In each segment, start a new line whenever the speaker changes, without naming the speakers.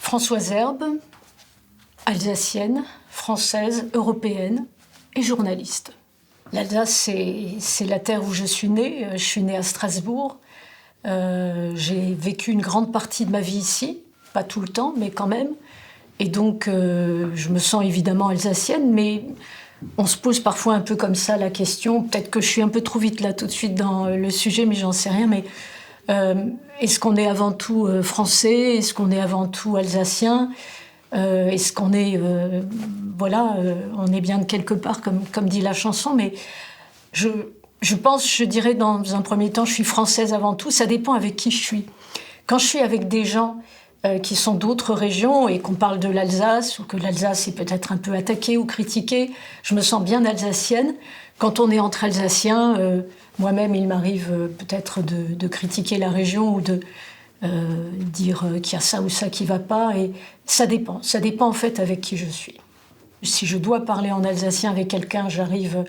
Françoise Herbe, alsacienne, française, européenne et journaliste. L'Alsace, c'est la terre où je suis née. Je suis née à Strasbourg. J'ai vécu une grande partie de ma vie ici, pas tout le temps, mais quand même. Et donc, je me sens évidemment alsacienne, mais on se pose parfois un peu comme ça la question. Peut-être que je suis un peu trop vite là tout de suite dans le sujet, mais j'en sais rien. Mais est-ce qu'on est avant tout français? Est-ce qu'on est avant tout alsacien? Est-ce qu'on est... on est bien de quelque part, comme dit la chanson, mais je pense, je dirais dans un premier temps, je suis française avant tout. Ça dépend avec qui je suis. Quand je suis avec des gens qui sont d'autres régions et qu'on parle de l'Alsace, ou que l'Alsace est peut-être un peu attaquée ou critiquée, je me sens bien alsacienne. Quand on est entre Alsaciens, moi-même, il m'arrive peut-être de critiquer la région ou de dire qu'il y a ça ou ça qui ne va pas. Et ça dépend en fait avec qui je suis. Si je dois parler en alsacien avec quelqu'un, j'arrive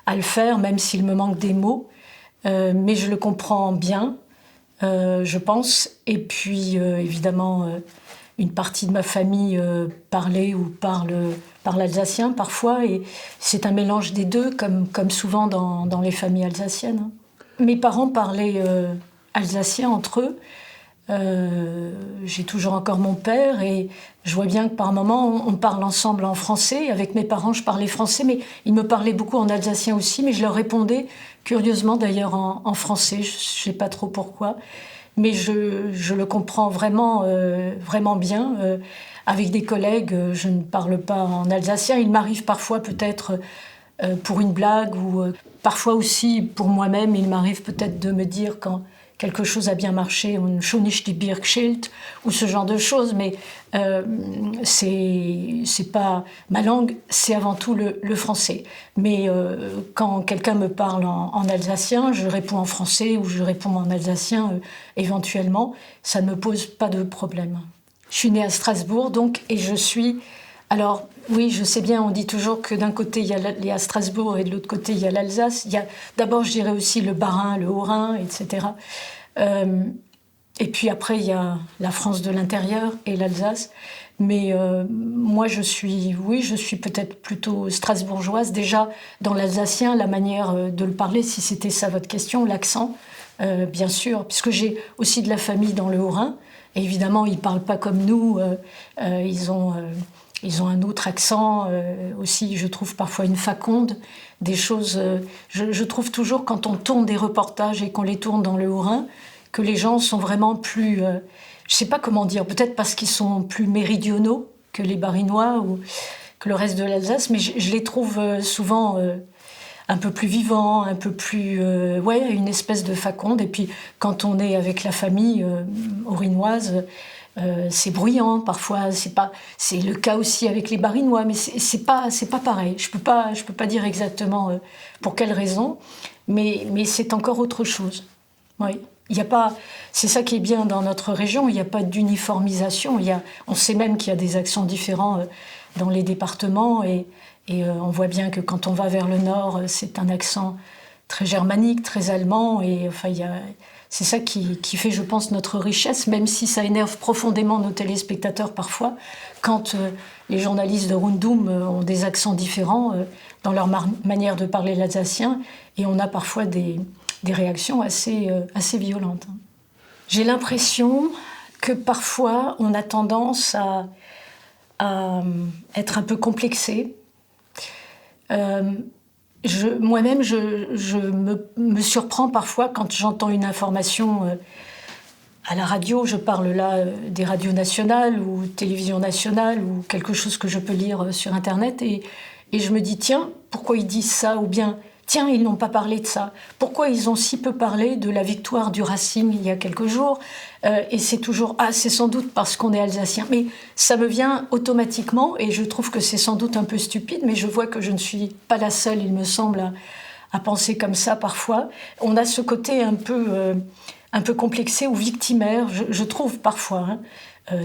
à le faire, même s'il me manque des mots. Mais je le comprends bien. Je pense, et puis évidemment une partie de ma famille parlait ou parle alsacien parfois, et c'est un mélange des deux, comme souvent dans les familles alsaciennes. Mes parents parlaient alsacien entre eux. J'ai toujours encore mon père, et je vois bien que par moments on parle ensemble en français. Avec mes parents, je parlais français, mais ils me parlaient beaucoup en alsacien aussi, mais je leur répondais curieusement d'ailleurs en français, je ne sais pas trop pourquoi, mais je le comprends vraiment, vraiment bien. Avec des collègues, je ne parle pas en alsacien. Il m'arrive parfois peut-être pour une blague, ou parfois aussi pour moi-même, il m'arrive peut-être de me dire quand quelque chose a bien marché, schon ist die Birk schild, ou ce genre de choses, mais c'est pas ma langue, c'est avant tout le français. Mais quand quelqu'un me parle en alsacien, je réponds en français ou je réponds en alsacien éventuellement, ça ne me pose pas de problème. Je suis née à Strasbourg, donc, et je suis... Alors, oui, je sais bien, on dit toujours que d'un côté, il y a Strasbourg et de l'autre côté, il y a l'Alsace. Il y a, d'abord, je dirais aussi le Bas-Rhin, le Haut-Rhin, etc. Et puis après, il y a la France de l'intérieur et l'Alsace. Mais moi, je suis peut-être plutôt strasbourgeoise. Déjà, dans l'alsacien, la manière de le parler, si c'était ça votre question, l'accent, bien sûr, puisque j'ai aussi de la famille dans le Haut-Rhin. Et évidemment, ils ne parlent pas comme nous. Ils ont un autre accent aussi, je trouve parfois une faconde, des choses... je trouve toujours, quand on tourne des reportages et qu'on les tourne dans le Haut-Rhin, que les gens sont vraiment plus... je ne sais pas comment dire, peut-être parce qu'ils sont plus méridionaux que les Barinois ou que le reste de l'Alsace, mais je les trouve souvent un peu plus vivants, un peu plus... une espèce de faconde. Et puis, quand on est avec la famille haut-rhinoise... c'est bruyant parfois, c'est le cas aussi avec les Barinois, mais c'est pas pareil. Je peux pas dire exactement pour quelle raison, mais c'est encore autre chose. Oui, il y a pas, c'est ça qui est bien dans notre région, il n'y a pas d'uniformisation. On sait même qu'il y a des accents différents dans les départements, et on voit bien que quand on va vers le nord, c'est un accent très germanique, très allemand, et enfin c'est ça qui fait, je pense, notre richesse, même si ça énerve profondément nos téléspectateurs parfois, quand les journalistes de Rundum ont des accents différents dans leur manière de parler l'alsacien, et on a parfois des réactions assez violentes. J'ai l'impression que parfois on a tendance à être un peu complexé. Moi-même, je me surprends parfois quand j'entends une information à la radio. Je parle là des radios nationales ou télévision nationale ou quelque chose que je peux lire sur Internet, et je me dis, tiens, pourquoi ils disent ça? Ou bien, tiens, ils n'ont pas parlé de ça. Pourquoi ils ont si peu parlé de la victoire du Racing il y a quelques jours? Et c'est toujours, c'est sans doute parce qu'on est alsacien. Mais ça me vient automatiquement, et je trouve que c'est sans doute un peu stupide, mais je vois que je ne suis pas la seule, il me semble, à penser comme ça parfois. On a ce côté un peu complexé ou victimaire, je trouve parfois.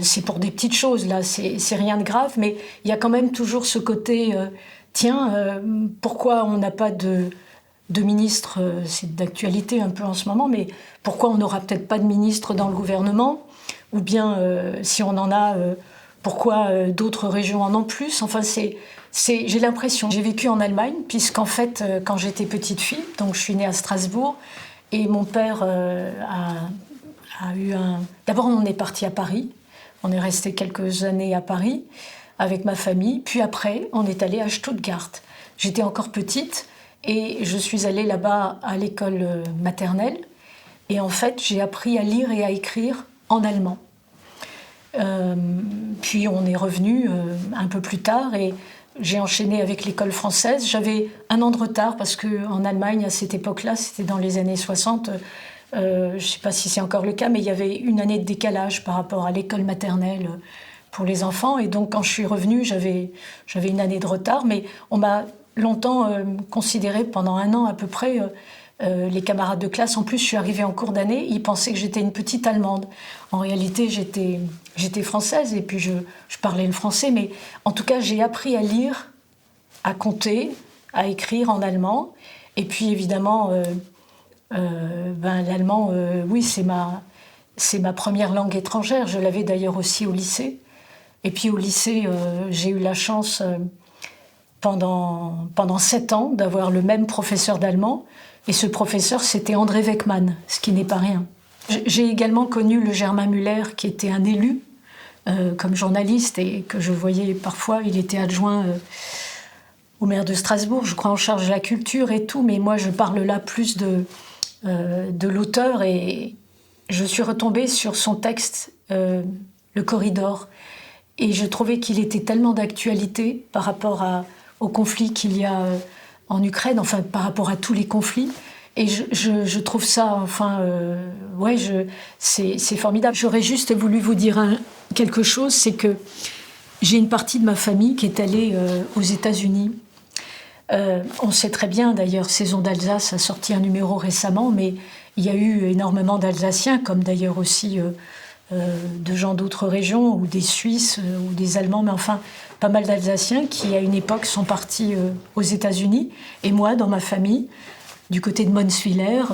C'est pour des petites choses, là, c'est rien de grave, mais il y a quand même toujours ce côté... pourquoi on n'a pas de ministre, c'est d'actualité un peu en ce moment, mais pourquoi on n'aura peut-être pas de ministre dans le gouvernement, ou bien si on en a, pourquoi d'autres régions en ont plus. Enfin, j'ai l'impression. J'ai vécu en Allemagne, puisqu'en fait, quand j'étais petite fille, donc je suis née à Strasbourg, et mon père a eu un... D'abord, on est parti à Paris. On est resté quelques années à Paris avec ma famille. Puis après, on est allé à Stuttgart. J'étais encore petite et je suis allée là-bas à l'école maternelle. Et en fait, j'ai appris à lire et à écrire en allemand. Puis on est revenu un peu plus tard et j'ai enchaîné avec l'école française. J'avais un an de retard parce qu'en Allemagne, à cette époque-là, c'était dans les années 60, je ne sais pas si c'est encore le cas, mais il y avait une année de décalage par rapport à l'école maternelle pour les enfants. Et donc, quand je suis revenue, j'avais une année de retard. Mais on m'a longtemps considéré, pendant un an à peu près, les camarades de classe. En plus, je suis arrivée en cours d'année, ils pensaient que j'étais une petite Allemande. En réalité, j'étais française et puis je parlais le français. Mais en tout cas, j'ai appris à lire, à compter, à écrire en allemand. Et puis, évidemment... l'allemand, oui, c'est ma première langue étrangère. Je l'avais d'ailleurs aussi au lycée. Et puis au lycée, j'ai eu la chance pendant 7 ans d'avoir le même professeur d'allemand. Et ce professeur, c'était André Weckmann, ce qui n'est pas rien. J'ai également connu le Germain Müller, qui était un élu comme journaliste et que je voyais parfois. Il était adjoint au maire de Strasbourg, je crois, en charge de la culture et tout. Mais moi, je parle là plus de l'auteur et je suis retombée sur son texte Le Corridor et je trouvais qu'il était tellement d'actualité par rapport au conflit qu'il y a en Ukraine, enfin par rapport à tous les conflits et je trouve ça, c'est formidable. J'aurais juste voulu vous dire quelque chose, c'est que j'ai une partie de ma famille qui est allée aux États-Unis. On sait très bien, d'ailleurs, Saison d'Alsace a sorti un numéro récemment, mais il y a eu énormément d'Alsaciens, comme d'ailleurs aussi de gens d'autres régions, ou des Suisses, ou des Allemands, mais enfin, pas mal d'Alsaciens qui, à une époque, sont partis aux États-Unis. Et moi, dans ma famille, du côté de Monswiller,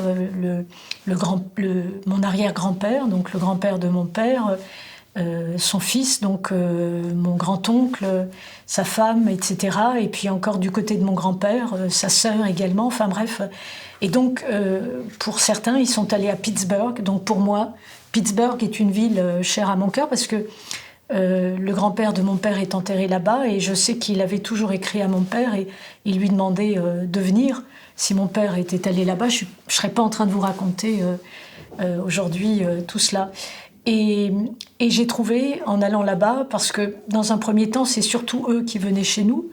mon arrière-grand-père, donc le grand-père de mon père, son fils, donc mon grand-oncle, sa femme, etc. Et puis encore du côté de mon grand-père, sa sœur également, enfin bref. Et donc, pour certains, ils sont allés à Pittsburgh. Donc pour moi, Pittsburgh est une ville chère à mon cœur parce que le grand-père de mon père est enterré là-bas et je sais qu'il avait toujours écrit à mon père et il lui demandait de venir. Si mon père était allé là-bas, je ne serais pas en train de vous raconter aujourd'hui tout cela. Et j'ai trouvé, en allant là-bas, parce que dans un premier temps, c'est surtout eux qui venaient chez nous.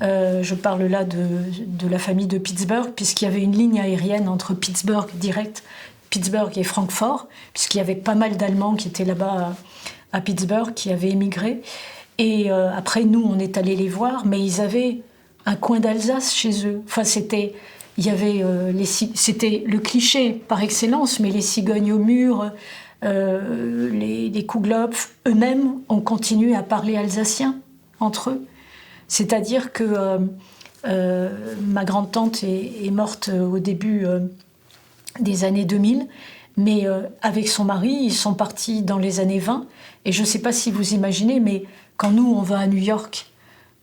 Je parle là de la famille de Pittsburgh, puisqu'il y avait une ligne aérienne entre Pittsburgh direct, Pittsburgh et Francfort, puisqu'il y avait pas mal d'Allemands qui étaient là-bas à Pittsburgh, qui avaient émigré. Et après, nous, on est allés les voir, mais ils avaient un coin d'Alsace chez eux. Enfin, c'était le cliché par excellence, mais les cigognes au mur... les Kouglopf eux-mêmes ont continué à parler alsacien entre eux. C'est-à-dire que ma grande-tante est morte au début des années 2000, mais avec son mari, ils sont partis dans les années 20. Et je ne sais pas si vous imaginez, mais quand nous, on va à New York,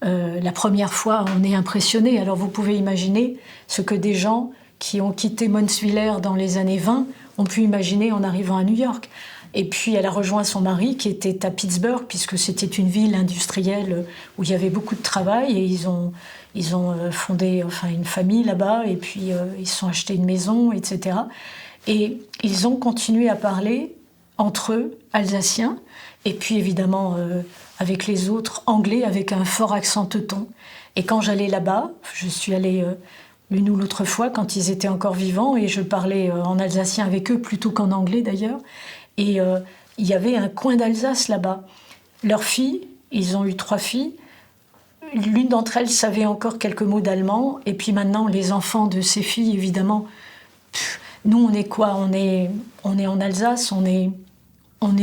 la première fois, on est impressionné. Alors vous pouvez imaginer ce que des gens qui ont quitté Monswiller dans les années 20 ont pu imaginer en arrivant à New York. Et puis elle a rejoint son mari qui était à Pittsburgh, puisque c'était une ville industrielle où il y avait beaucoup de travail, et ils ont fondé une famille là-bas, et puis ils se sont achetés une maison, etc. Et ils ont continué à parler entre eux, alsaciens, et puis évidemment avec les autres, anglais, avec un fort accent teuton. Et quand j'allais là-bas, je suis allée... l'une ou l'autre fois, quand ils étaient encore vivants, et je parlais en alsacien avec eux, plutôt qu'en anglais d'ailleurs. Et il y avait un coin d'Alsace là-bas. Leurs filles, ils ont eu 3 filles, l'une d'entre elles savait encore quelques mots d'allemand, et puis maintenant, les enfants de ces filles, évidemment, nous, on est quoi ? On est en Alsace, on est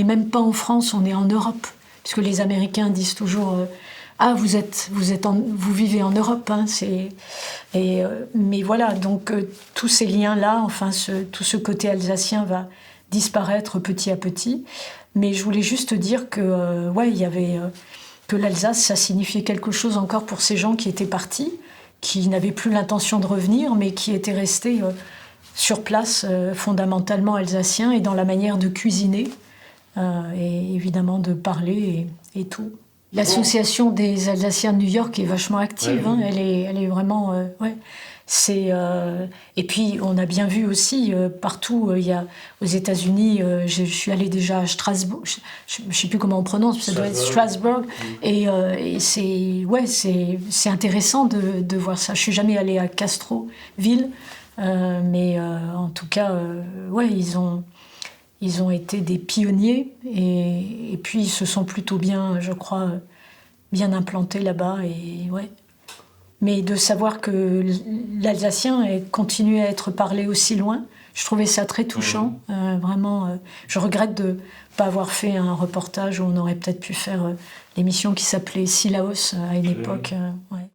même pas en France, on est en Europe, puisque les Américains disent toujours... Ah, vous vivez en Europe, hein, mais voilà, donc tous ces liens-là, tout ce côté alsacien va disparaître petit à petit. Mais je voulais juste dire que, il y avait, que l'Alsace, ça signifiait quelque chose encore pour ces gens qui étaient partis, qui n'avaient plus l'intention de revenir, mais qui étaient restés sur place, fondamentalement alsaciens, et dans la manière de cuisiner, et évidemment de parler et tout. L'association des Alsaciens de New York est vachement active, hein, elle est vraiment... et puis on a bien vu aussi partout, il y a aux États-Unis, je suis allée déjà à Strasbourg, je ne sais plus comment on prononce, ça doit être Strasbourg, et c'est intéressant de voir ça. Je suis jamais allée à Castroville, mais en tout cas, ils ont été des pionniers, et puis ils se sont plutôt bien, je crois, bien implantés là-bas, et ouais. Mais de savoir que l'alsacien continue à être parlé aussi loin, je trouvais ça très touchant. Vraiment, je regrette de ne pas avoir fait un reportage où on aurait peut-être pu faire l'émission qui s'appelait Sillaos à une époque. Ouais.